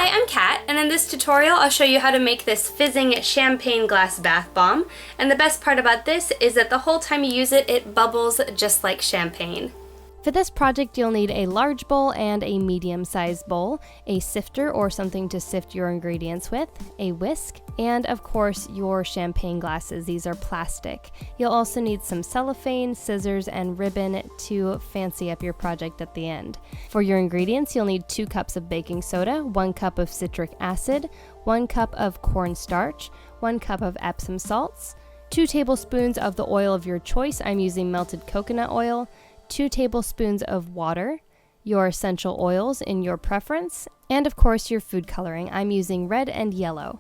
Hi, I'm Kat, and in this tutorial I'll show you how to make this fizzing champagne glass bath bomb. And the best part about this is that the whole time you use it, it bubbles just like champagne. For this project, you'll need a large bowl and a medium-sized bowl, a sifter or something to sift your ingredients with, a whisk, and of course your champagne glasses. These are plastic. You'll also need some cellophane, scissors, and ribbon to fancy up your project at the end. For your ingredients, you'll need 2 cups of baking soda, 1 cup of citric acid, 1 cup of cornstarch, 1 cup of Epsom salts, 2 tablespoons of the oil of your choice. I'm using melted coconut oil, 2 tablespoons of water, your essential oils in your preference, and of course your food coloring. I'm using red and yellow.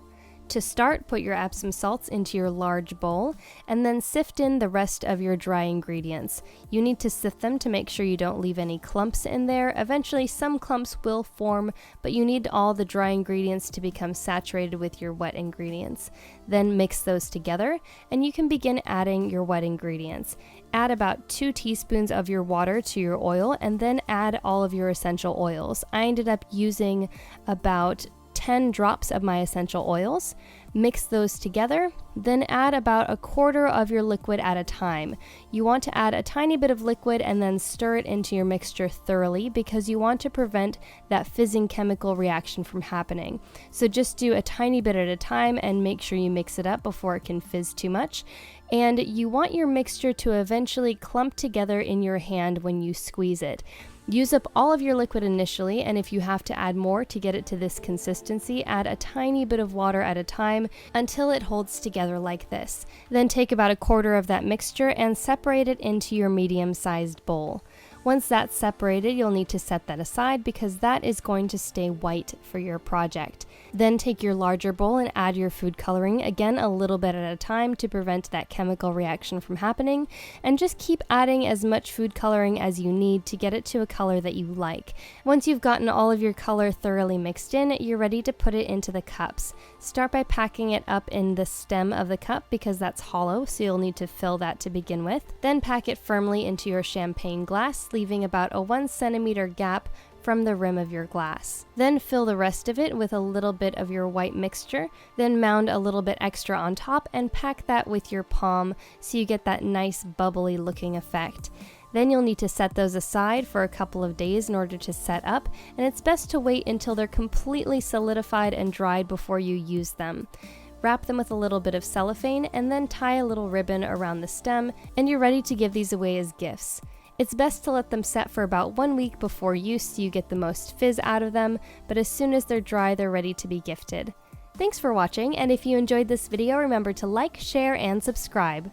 To start, put your Epsom salts into your large bowl and then sift in the rest of your dry ingredients. You need to sift them to make sure you don't leave any clumps in there. Eventually some clumps will form, but you need all the dry ingredients to become saturated with your wet ingredients. Then mix those together and you can begin adding your wet ingredients. Add about 2 teaspoons of your water to your oil and then add all of your essential oils. I ended up using about 10 drops of my essential oils. Mix those together, then add about 1/4 of your liquid at a time. You want to add a tiny bit of liquid and then stir it into your mixture thoroughly because you want to prevent that fizzing chemical reaction from happening. So just do a tiny bit at a time and make sure you mix it up before it can fizz too much. And you want your mixture to eventually clump together in your hand when you squeeze it. Use up all of your liquid initially, and if you have to add more to get it to this consistency, add a tiny bit of water at a time until it holds together like this. Then take about 1/4 of that mixture and separate it into your medium-sized bowl. Once that's separated, you'll need to set that aside because that is going to stay white for your project. Then take your larger bowl and add your food coloring, again a little bit at a time to prevent that chemical reaction from happening, and just keep adding as much food coloring as you need to get it to a color that you like. Once you've gotten all of your color thoroughly mixed in, you're ready to put it into the cups. Start by packing it up in the stem of the cup because that's hollow, so you'll need to fill that to begin with. Then pack it firmly into your champagne glass, leaving about a 1 centimeter gap from the rim of your glass. Then fill the rest of it with a little bit of your white mixture, then mound a little bit extra on top and pack that with your palm so you get that nice bubbly looking effect. Then you'll need to set those aside for a couple of days in order to set up, and it's best to wait until they're completely solidified and dried before you use them. Wrap them with a little bit of cellophane and then tie a little ribbon around the stem, and you're ready to give these away as gifts. It's best to let them set for about 1 week before use so you get the most fizz out of them, but as soon as they're dry, they're ready to be gifted. Thanks for watching, and if you enjoyed this video, remember to like, share, and subscribe.